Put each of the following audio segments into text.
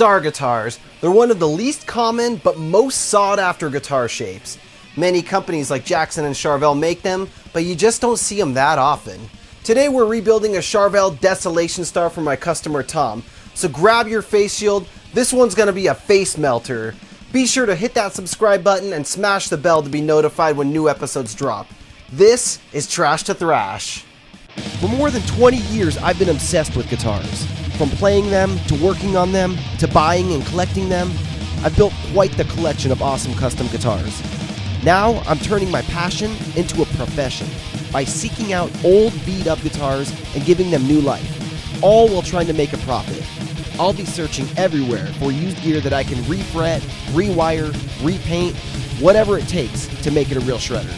Star guitars. They're one of the least common but most sought after guitar shapes. Many companies like Jackson and Charvel make them, but you just don't see them that often. Today we're rebuilding a Charvel Desolation Star for my customer Tom. So grab your face shield, this one's gonna be a face melter. Be sure to hit that subscribe button and smash the bell to be notified when new episodes drop. This is Trash to Thrash. For more than 20 years I've been obsessed with guitars. From playing them, to working on them, to buying and collecting them, I've built quite the collection of awesome custom guitars. Now I'm turning my passion into a profession by seeking out old beat-up guitars and giving them new life, all while trying to make a profit. I'll be searching everywhere for used gear that I can refret, rewire, repaint, whatever it takes to make it a real shredder.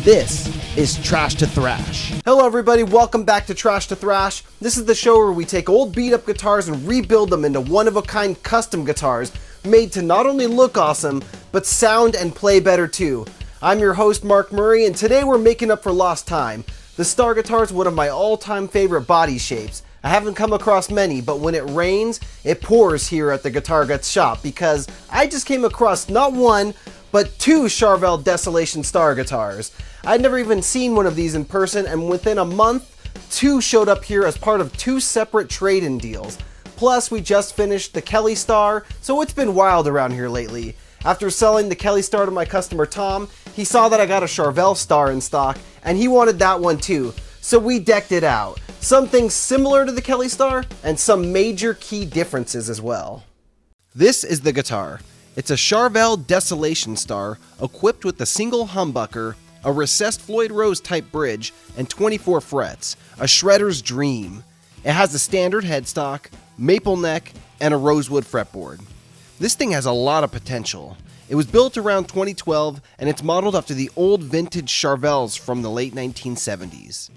This is Trash to Thrash. Hello everybody, welcome back to Trash to Thrash. This is the show where we take old beat-up guitars and rebuild them into one-of-a-kind custom guitars made to not only look awesome, but sound and play better too. I'm your host Mark Murray, and today we're making up for lost time. The Star guitar is one of my all-time favorite body shapes. I haven't come across many, but when it rains, it pours here at the GuitarGuts shop because I just came across not one, but two Charvel Desolation Star guitars. I'd never even seen one of these in person, and within a month, two showed up here as part of two separate trade-in deals. Plus, we just finished the Kelly Star, so it's been wild around here lately. After selling the Kelly Star to my customer Tom, he saw that I got a Charvel Star in stock, and he wanted that one too, so we decked it out. Some things similar to the Kelly Star, and some major key differences as well. This is the guitar. It's a Charvel Desolation Star, equipped with a single humbucker, a recessed Floyd Rose type bridge, and 24 frets, a shredder's dream. It has a standard headstock, maple neck, and a rosewood fretboard. This thing has a lot of potential. It was built around 2012, and it's modeled after the old vintage Charvels from the late 1970s.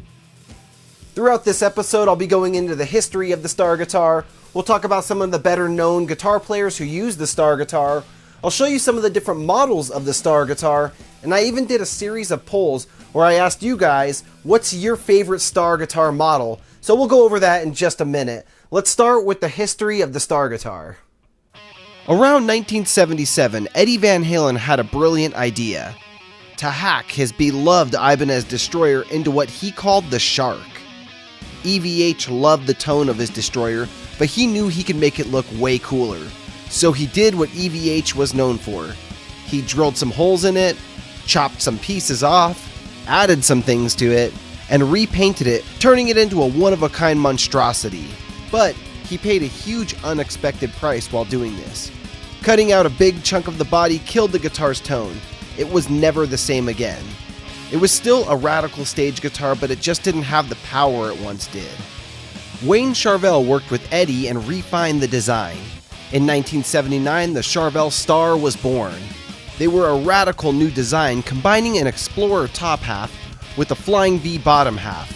Throughout this episode, I'll be going into the history of the Star guitar. We'll talk about some of the better known guitar players who use the Star guitar. I'll show you some of the different models of the Star guitar, and I even did a series of polls where I asked you guys, what's your favorite Star guitar model? So we'll go over that in just a minute. Let's start with the history of the Star guitar. Around 1977, Eddie Van Halen had a brilliant idea: to hack his beloved Ibanez Destroyer into what he called the Shark. EVH loved the tone of his Destroyer, but he knew he could make it look way cooler. So he did what EVH was known for. He drilled some holes in it, chopped some pieces off, added some things to it, and repainted it, turning it into a one-of-a-kind monstrosity. But he paid a huge unexpected price while doing this. Cutting out a big chunk of the body killed the guitar's tone. It was never the same again. It was still a radical stage guitar, but it just didn't have the power it once did. Wayne Charvel worked with Eddie and refined the design. In 1979, the Charvel Star was born. They were a radical new design, combining an Explorer top half with a Flying V bottom half.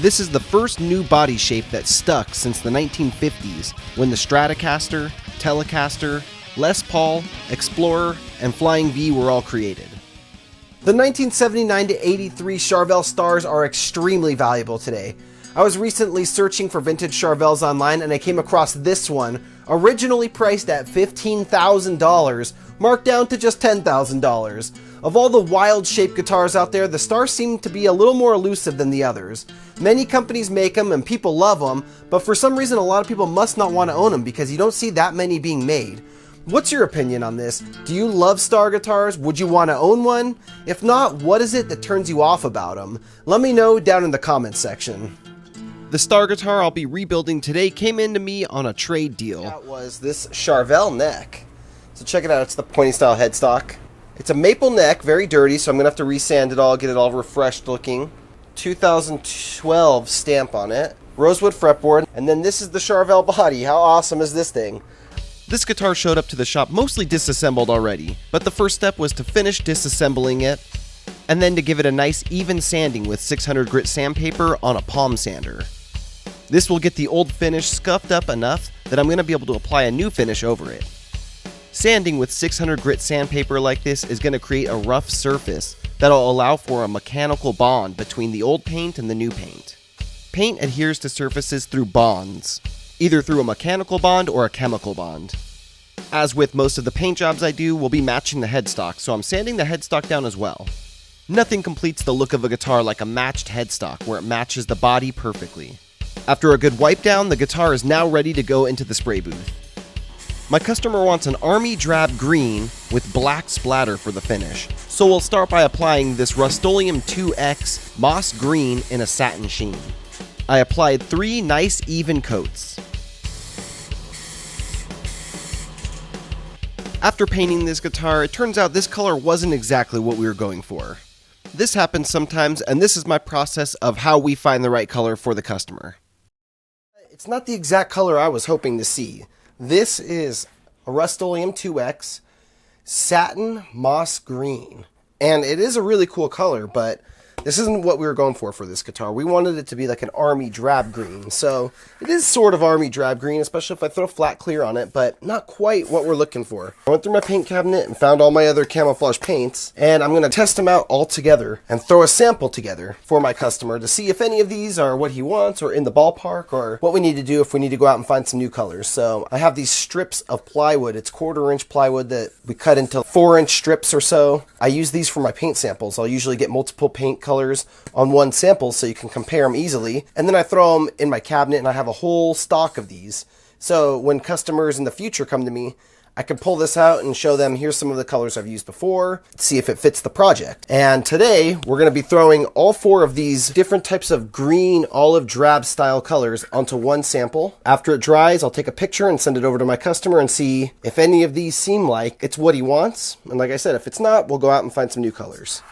This is the first new body shape that stuck since the 1950s, when the Stratocaster, Telecaster, Les Paul, Explorer, and Flying V were all created. The 1979 to 83 Charvel Stars are extremely valuable today. I was recently searching for vintage Charvels online and I came across this one, originally priced at $15,000, marked down to just $10,000. Of all the wild shaped guitars out there, the Star seemed to be a little more elusive than the others. Many companies make them and people love them, but for some reason a lot of people must not want to own them because you don't see that many being made. What's your opinion on this? Do you love Star guitars? Would you want to own one? If not, what is it that turns you off about them? Let me know down in the comments section. The Star guitar I'll be rebuilding today came into me on a trade deal. That was this Charvel neck. So check it out, it's the pointy style headstock. It's a maple neck, very dirty, so I'm going to have to resand it all, get it all refreshed looking. 2012 stamp on it. Rosewood fretboard, and then this is the Charvel body. How awesome is this thing? This guitar showed up to the shop mostly disassembled already, but the first step was to finish disassembling it, and then to give it a nice even sanding with 600 grit sandpaper on a palm sander. This will get the old finish scuffed up enough that I'm going to be able to apply a new finish over it. Sanding with 600 grit sandpaper like this is going to create a rough surface that'll allow for a mechanical bond between the old paint and the new paint. Paint adheres to surfaces through bonds, either through a mechanical bond or a chemical bond. As with most of the paint jobs I do, we'll be matching the headstock, so I'm sanding the headstock down as well. Nothing completes the look of a guitar like a matched headstock, where it matches the body perfectly. After a good wipe down, the guitar is now ready to go into the spray booth. My customer wants an army drab green with black splatter for the finish, so we'll start by applying this Rust-Oleum 2X moss green in a satin sheen. I applied 3 nice even coats. After painting this guitar, it turns out this color wasn't exactly what we were going for. This happens sometimes, and this is my process of how we find the right color for the customer. It's not the exact color I was hoping to see. This is a Rust-Oleum 2X satin moss green. And it is a really cool color, but this isn't what we were going for this guitar. We wanted it to be like an army drab green. So it is sort of army drab green, especially if I throw flat clear on it, but not quite what we're looking for. I went through my paint cabinet and found all my other camouflage paints, and I'm going to test them out all together and throw a sample together for my customer to see if any of these are what he wants or in the ballpark, or what we need to do if we need to go out and find some new colors. So I have these strips of plywood. It's 1/4 inch plywood that we cut into 4-inch strips or so. I use these for my paint samples. I'll usually get multiple paint colors on one sample so you can compare them easily, and then I throw them in my cabinet, and I have a whole stock of these. So when customers in the future come to me, I can pull this out and show them, here's some of the colors I've used before, see if it fits the project. And today we're going to be throwing all 4 of these different types of green olive drab style colors onto one sample. After it dries, I'll take a picture and send it over to my customer and see if any of these seem like it's what he wants. And like I said, if it's not, we'll go out and find some new colors.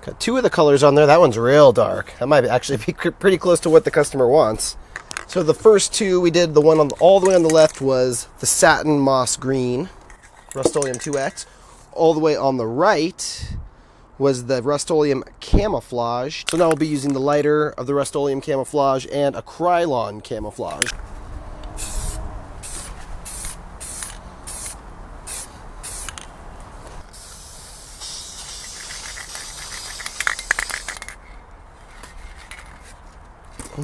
Got 2 of the colors on there. That one's real dark. That might actually be pretty close to what the customer wants. So the first 2 we did, the one on all the way on the left was the satin moss green, Rust-Oleum 2X. All the way on the right was the Rust-Oleum camouflage. So now we'll be using the lighter of the Rust-Oleum camouflage and a Krylon camouflage.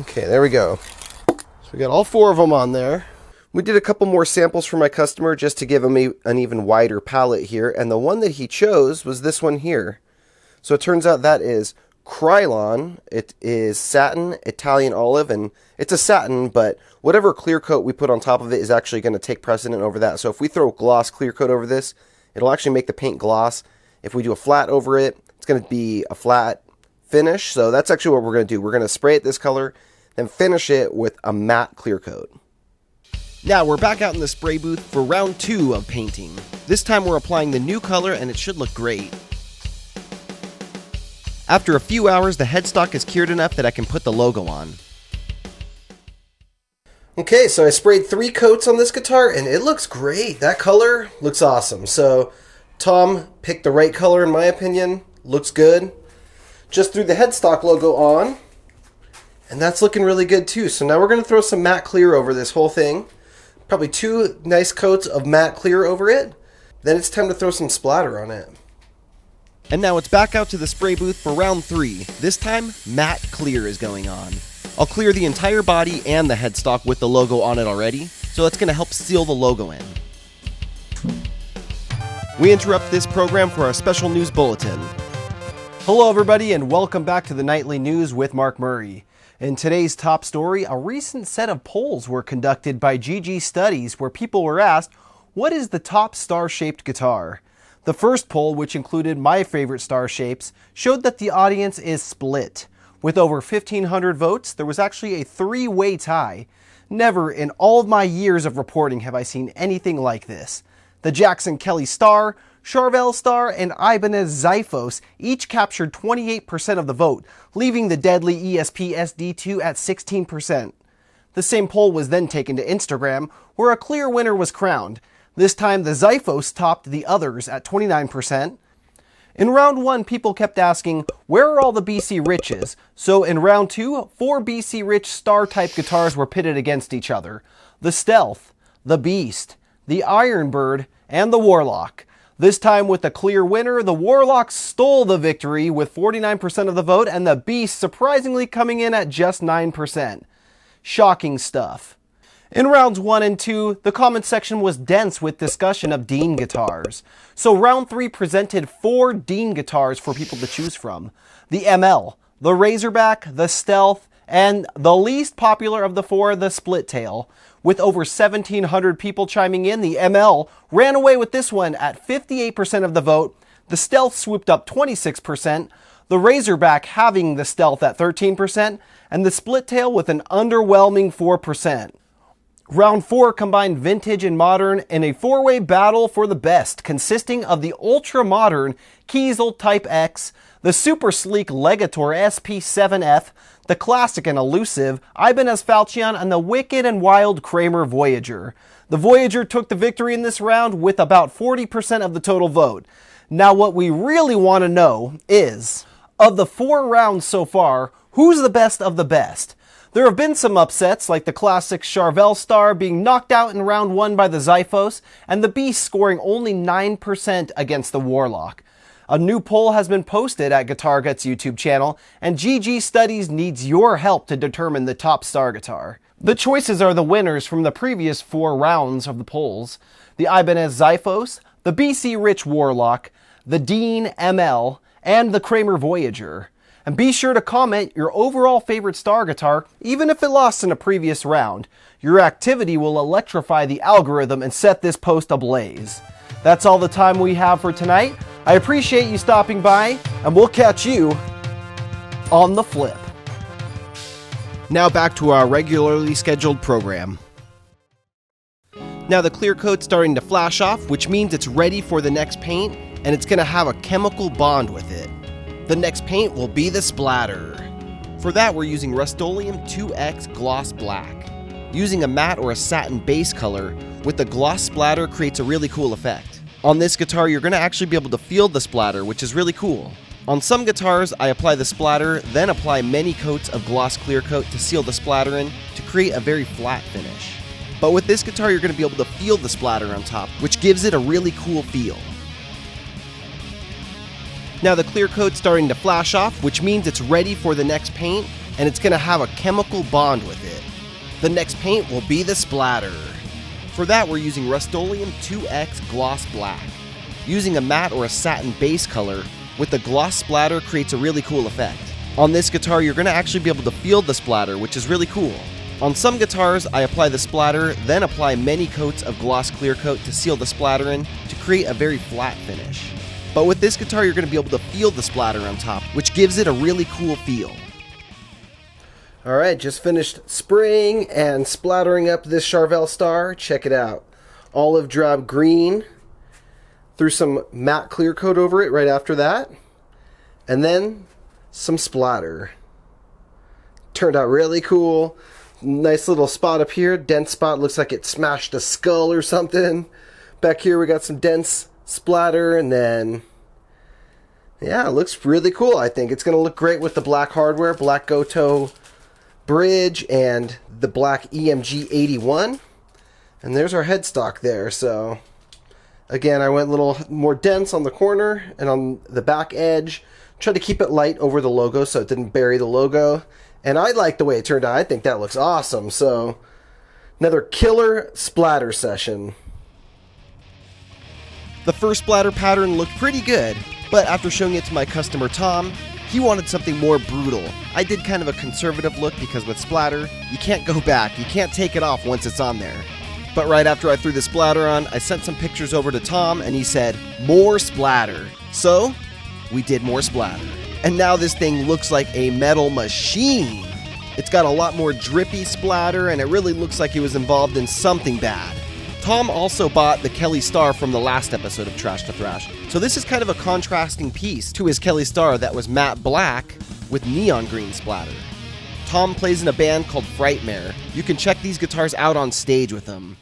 Okay, there we go. So we got all 4 of them on there. We did a couple more samples for my customer just to give him an even wider palette here, and the one that he chose was this one here. So it turns out that is Krylon. It is satin, Italian olive, and it's a satin, but whatever clear coat we put on top of it is actually going to take precedent over that. So if we throw gloss clear coat over this, it'll actually make the paint gloss. If we do a flat over it, it's going to be a flat finish. So that's actually what we're going to do. We're going to spray it this color, then finish it with a matte clear coat. Now we're back out in the spray booth for round 2 of painting. This time we're applying the new color and it should look great. After a few hours, the headstock is cured enough that I can put the logo on. Okay, so I sprayed 3 coats on this guitar and it looks great. That color looks awesome. So Tom picked the right color in my opinion. Looks good. Just threw the headstock logo on, and that's looking really good too. So now we're going to throw some matte clear over this whole thing. Probably 2 nice coats of matte clear over it. Then it's time to throw some splatter on it. And now it's back out to the spray booth for round 3. This time, matte clear is going on. I'll clear the entire body and the headstock with the logo on it already, so that's going to help seal the logo in. We interrupt this program for our special news bulletin. Hello everybody and welcome back to the Nightly News with Mark Murray. In today's top story, a recent set of polls were conducted by GG Studies where people were asked, what is the top star-shaped guitar? The first poll, which included my favorite star shapes, showed that the audience is split. With over 1,500 votes, there was actually a 3-way tie. Never in all of my years of reporting have I seen anything like this. The Jackson Kelly Star, Charvel Star, and Ibanez Xiphos each captured 28% of the vote, leaving the deadly ESP SD2 at 16%. The same poll was then taken to Instagram, where a clear winner was crowned. This time the Xiphos topped the others at 29%. In round 1, people kept asking, where are all the BC Riches? So in round 2, 4 BC Rich star-type guitars were pitted against each other. The Stealth, the Beast, the Ironbird, and the Warlock. This time with a clear winner, the Warlock stole the victory with 49% of the vote, and the Beast surprisingly coming in at just 9%. Shocking stuff. In rounds 1 and 2, the comment section was dense with discussion of Dean guitars. So round 3 presented 4 Dean guitars for people to choose from. The ML, the Razorback, the Stealth, and the least popular of the 4, the Split Tail. With over 1,700 people chiming in, the ML ran away with this one at 58% of the vote. The Stealth swooped up 26%, the Razorback having the Stealth at 13%, and the Split Tail with an underwhelming 4%. Round 4 combined vintage and modern in a 4-way battle for the best, consisting of the ultra-modern Kiesel Type X, the super sleek Legator SP7F, the classic and elusive Ibanez Falchion, and the wicked and wild Kramer Voyager. The Voyager took the victory in this round with about 40% of the total vote. Now what we really want to know is, of the 4 rounds so far, who's the best of the best? There have been some upsets, like the classic Charvel Star being knocked out in round 1 by the Xiphos, and the Beast scoring only 9% against the Warlock. A new poll has been posted at GuitarGuts YouTube channel, and GG Studies needs your help to determine the top star guitar. The choices are the winners from the previous 4 rounds of the polls: the Ibanez Xiphos, the BC Rich Warlock, the Dean ML, and the Kramer Voyager. And be sure to comment your overall favorite star guitar, even if it lost in a previous round. Your activity will electrify the algorithm and set this post ablaze. That's all the time we have for tonight. I appreciate you stopping by, and we'll catch you on the flip. Now back to our regularly scheduled program. Now the clear coat's starting to flash off, which means it's ready for the next paint, and it's going to have a chemical bond with it. The next paint will be the splatter. For that, we're using Rust-Oleum 2X Gloss Black. Using a matte or a satin base color with the gloss splatter creates a really cool effect. On this guitar, you're going to actually be able to feel the splatter, which is really cool. On some guitars, I apply the splatter, then apply many coats of gloss clear coat to seal the splatter in to create a very flat finish. But with this guitar, you're going to be able to feel the splatter on top, which gives it a really cool feel. Now the clear coat's starting to flash off, which means it's ready for the next paint, and it's going to have a chemical bond with it. The next paint will be the splatter. For that, we're using Rust-Oleum 2X Gloss Black. Using a matte or a satin base color with the gloss splatter creates a really cool effect. On this guitar, you're going to actually be able to feel the splatter, which is really cool. On some guitars, I apply the splatter, then apply many coats of gloss clear coat to seal the splatter in to create a very flat finish. But with this guitar, you're going to be able to feel the splatter on top, which gives it a really cool feel. Alright, just finished spraying and splattering up this Charvel Star. Check it out. Olive drab green. Threw some matte clear coat over it right after that. And then some splatter. Turned out really cool. Nice little spot up here. Dense spot. Looks like it smashed a skull or something. Back here we got some dense splatter, and then yeah, it looks really cool. I think it's going to look great with the black hardware, black Goto bridge, and the black EMG 81. And there's our headstock there. So again, I went a little more dense on the corner and on the back edge. Tried to keep it light over the logo so it didn't bury the logo. And I like the way it turned out. I think that looks awesome. So another killer splatter session. The first splatter pattern looked pretty good, but after showing it to my customer Tom, he wanted something more brutal. I did kind of a conservative look because with splatter, you can't go back, you can't take it off once it's on there. But right after I threw the splatter on, I sent some pictures over to Tom and he said, more splatter. So, we did more splatter. And now this thing looks like a metal machine. It's got a lot more drippy splatter and it really looks like he was involved in something bad. Tom also bought the Kelly Star from the last episode of Trash to Thrash, so this is kind of a contrasting piece to his Kelly Star that was matte black with neon green splatter. Tom plays in a band called Frightmare. You can check these guitars out on stage with him.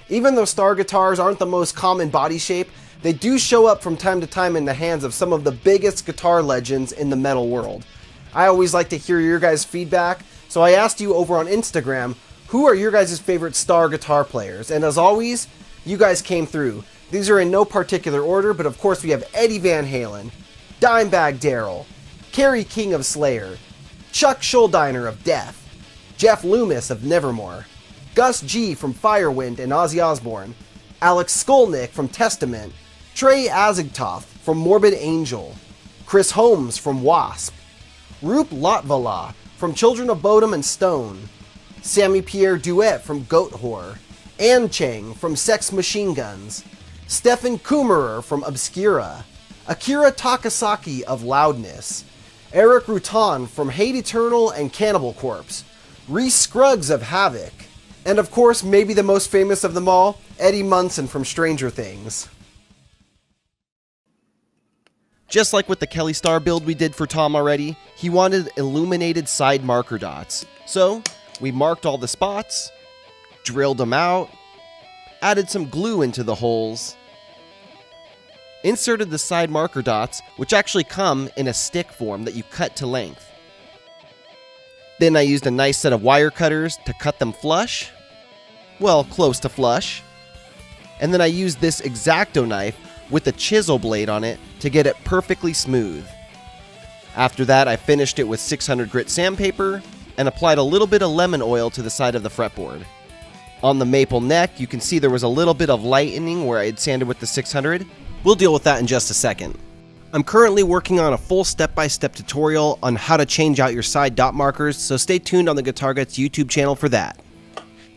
Even though star guitars aren't the most common body shape, they do show up from time to time in the hands of some of the biggest guitar legends in the metal world. I always like to hear your guys' feedback, so I asked you over on Instagram, who are your guys' favorite star guitar players? And as always, you guys came through. These are in no particular order, but of course we have Eddie Van Halen, Dimebag Darrell, Kerry King of Slayer, Chuck Schuldiner of Death, Jeff Loomis of Nevermore, Gus G from Firewind and Ozzy Osbourne, Alex Skolnick from Testament, Trey Azagthoth from Morbid Angel, Chris Holmes from Wasp, Roop Latvala from Children of Bodom and Stone, Sammy Pierre Duet from Goat Whore, Ann Chang from Sex Machine Guns, Stefan Kummerer from Obscura, Akira Takasaki of Loudness, Eric Rutan from Hate Eternal and Cannibal Corpse, Reese Scruggs of Havoc, and of course, maybe the most famous of them all, Eddie Munson from Stranger Things. Just like with the Kelly Star build we did for Tom already, he wanted illuminated side marker dots. So, we marked all the spots, drilled them out, added some glue into the holes, inserted the side marker dots, which actually come in a stick form that you cut to length. Then I used a nice set of wire cutters to cut them flush, well, close to flush. And then I used this X-Acto knife with a chisel blade on it to get it perfectly smooth. After that, I finished it with 600 grit sandpaper and applied a little bit of lemon oil to the side of the fretboard. On the maple neck, you can see there was a little bit of lightening where I had sanded with the 600. We'll deal with that in just a second. I'm currently working on a full step-by-step tutorial on how to change out your side dot markers, so stay tuned on the GuitarGuts YouTube channel for that.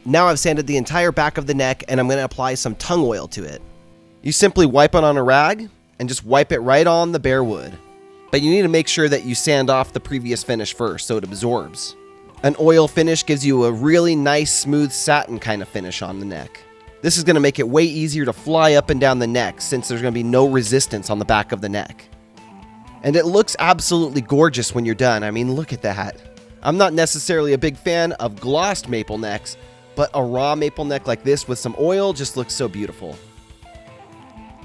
Now I've sanded the entire back of the neck and I'm going to apply some tongue oil to it. You simply wipe it on a rag and just wipe it right on the bare wood. But you need to make sure that you sand off the previous finish first so it absorbs. An oil finish gives you a really nice smooth satin kind of finish on the neck. This is going to make it way easier to fly up and down the neck since there's going to be no resistance on the back of the neck. And it looks absolutely gorgeous when you're done. I mean, look at that. I'm not necessarily a big fan of glossed maple necks, but a raw maple neck like this with some oil just looks so beautiful.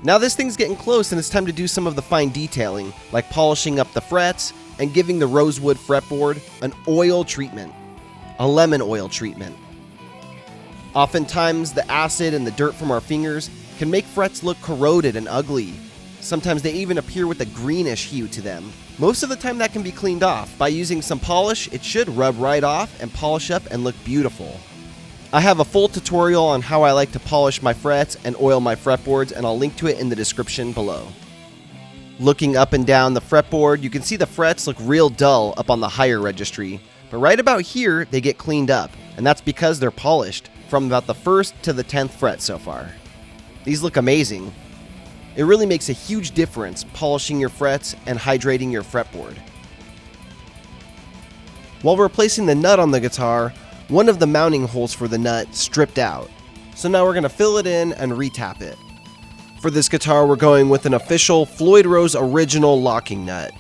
Now this thing's getting close and it's time to do some of the fine detailing, like polishing up the frets and giving the rosewood fretboard an oil treatment, a lemon oil treatment. Oftentimes, the acid and the dirt from our fingers can make frets look corroded and ugly. Sometimes they even appear with a greenish hue to them. Most of the time that can be cleaned off. By using some polish, it should rub right off and polish up and look beautiful. I have a full tutorial on how I like to polish my frets and oil my fretboards, and I'll link to it in the description below. Looking up and down the fretboard, you can see the frets look real dull up on the higher registry, but right about here they get cleaned up, and that's because they're polished from about the 1st to the 10th fret so far. These look amazing. It really makes a huge difference polishing your frets and hydrating your fretboard. While replacing the nut on the guitar, one of the mounting holes for the nut stripped out. So now we're going to fill it in and retap it. For this guitar, we're going with an official Floyd Rose original locking nut.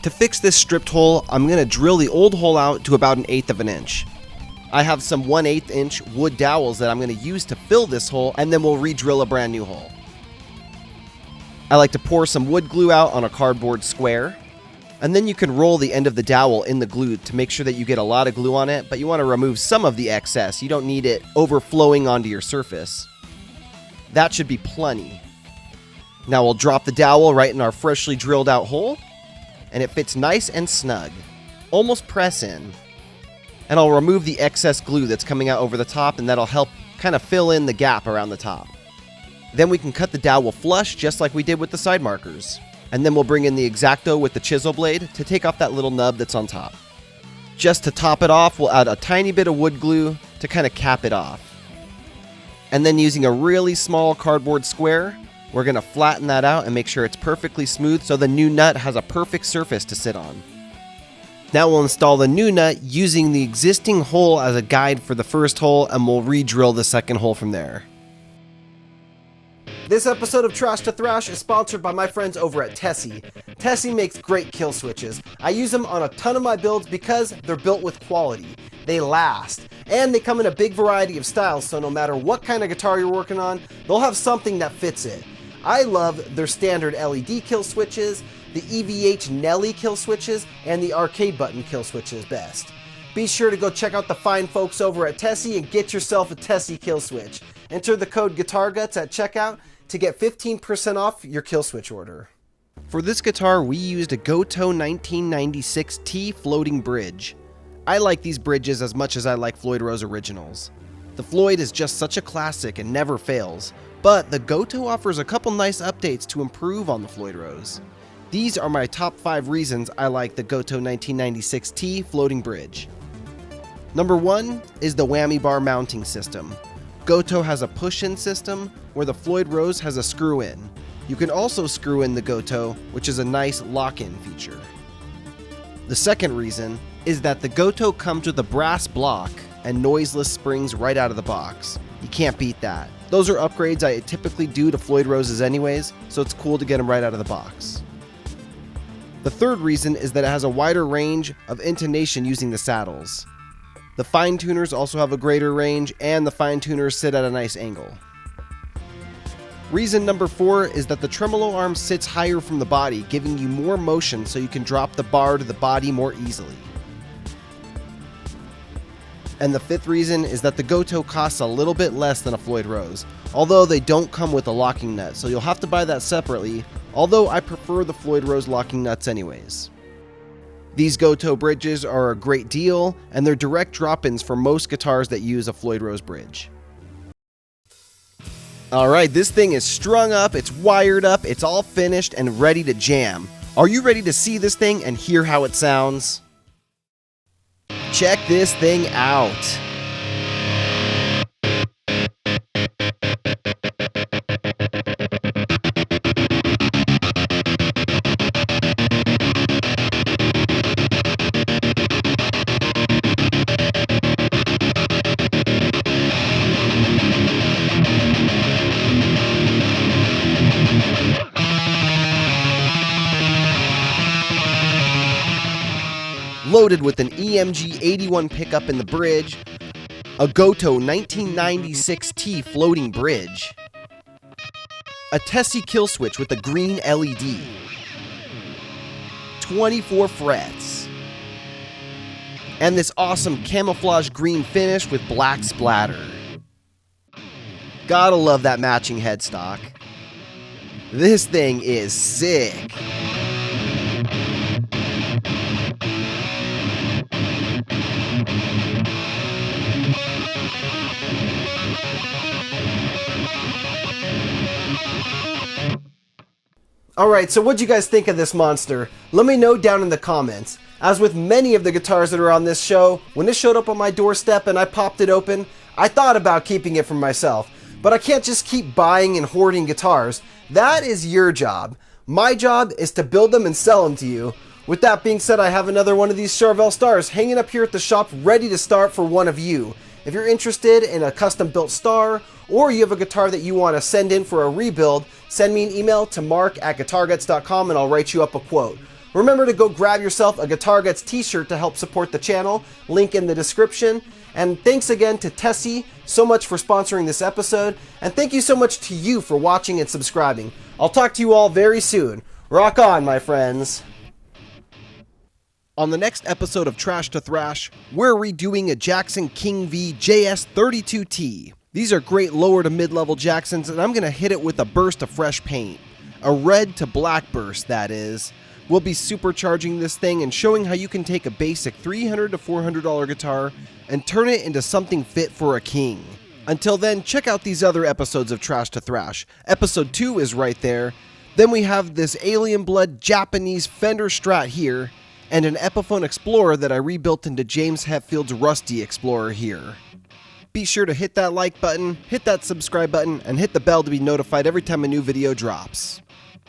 To fix this stripped hole, I'm going to drill the old hole out to about 1/8 of an inch. I have some 1/8 inch wood dowels that I'm going to use to fill this hole, and then we'll re-drill a brand new hole. I like to pour some wood glue out on a cardboard square, and then you can roll the end of the dowel in the glue to make sure that you get a lot of glue on it, but you want to remove some of the excess. You don't need it overflowing onto your surface. That should be plenty. Now we'll drop the dowel right in our freshly drilled out hole, and it fits nice and snug. Almost press in. And I'll remove the excess glue that's coming out over the top, and that'll help kind of fill in the gap around the top. Then we can cut the dowel flush just like we did with the side markers. And then we'll bring in the X-Acto with the chisel blade to take off that little nub that's on top. Just to top it off, we'll add a tiny bit of wood glue to kind of cap it off. And then using a really small cardboard square, we're going to flatten that out and make sure it's perfectly smooth so the new nut has a perfect surface to sit on. Now we'll install the new nut using the existing hole as a guide for the first hole, and we'll re-drill the second hole from there. This episode of Trash to Thrash is sponsored by my friends over at Tessie. Tessie makes great kill switches. I use them on a ton of my builds because they're built with quality. They last, and they come in a big variety of styles, so no matter what kind of guitar you're working on, they'll have something that fits it. I love their standard LED kill switches, the EVH Nelly kill switches, and the arcade button kill switches best. Be sure to go check out the fine folks over at Tessie and get yourself a Tessie kill switch. Enter the code GuitarGuts at checkout to get 15% off your kill switch order. For this guitar, we used a Gotoh 1996T floating bridge. I like these bridges as much as I like Floyd Rose originals. The Floyd is just such a classic and never fails, but the Gotoh offers a couple nice updates to improve on the Floyd Rose. These are my top 5 reasons I like the Gotoh 1996T floating bridge. Number 1 is the whammy bar mounting system. Gotoh has a push-in system where the Floyd Rose has a screw-in. You can also screw in the Gotoh, which is a nice lock-in feature. The second reason is that the Gotoh comes with a brass block and noiseless springs right out of the box. You can't beat that. Those are upgrades I typically do to Floyd Roses anyways, so it's cool to get them right out of the box. The third reason is that it has a wider range of intonation using the saddles. The fine tuners also have a greater range, and the fine tuners sit at a nice angle. Reason number 4 is that the tremolo arm sits higher from the body, giving you more motion so you can drop the bar to the body more easily. And the fifth reason is that the Gotoh costs a little bit less than a Floyd Rose, although they don't come with a locking nut, so you'll have to buy that separately, although I prefer the Floyd Rose locking nuts anyways. These Gotoh bridges are a great deal, and they're direct drop-ins for most guitars that use a Floyd Rose bridge. Alright, this thing is strung up, it's wired up, it's all finished and ready to jam. Are you ready to see this thing and hear how it sounds? Check this thing out. Loaded with an EMG 81 pickup in the bridge, a Gotoh 1996T floating bridge, a Tessie kill switch with a green LED, 24 frets, and this awesome camouflage green finish with black splatter. Gotta love that matching headstock. This thing is sick. Alright, so what'd you guys think of this monster? Let me know down in the comments. As with many of the guitars that are on this show, when it showed up on my doorstep and I popped it open, I thought about keeping it for myself. But I can't just keep buying and hoarding guitars. That is your job. My job is to build them and sell them to you. With that being said, I have another one of these Charvel stars hanging up here at the shop ready to start for one of you. If you're interested in a custom built star, or you have a guitar that you want to send in for a rebuild, send me an email to mark@guitarguts.com and I'll write you up a quote. Remember to go grab yourself a GuitarGuts t-shirt to help support the channel, link in the description. And thanks again to Tessie so much for sponsoring this episode, and thank you so much to you for watching and subscribing. I'll talk to you all very soon. Rock on, my friends. On the next episode of Trash to Thrash, we're redoing a Jackson King V JS32T. These are great lower to mid-level Jacksons, and I'm going to hit it with a burst of fresh paint. A red to black burst, that is. We'll be supercharging this thing and showing how you can take a basic $300 to $400 guitar and turn it into something fit for a king. Until then, check out these other episodes of Trash to Thrash. Episode 2 is right there. Then we have this Alien Blood Japanese Fender Strat here, and an Epiphone Explorer that I rebuilt into James Hetfield's Rusty Explorer here. Be sure to hit that like button, hit that subscribe button, and hit the bell to be notified every time a new video drops.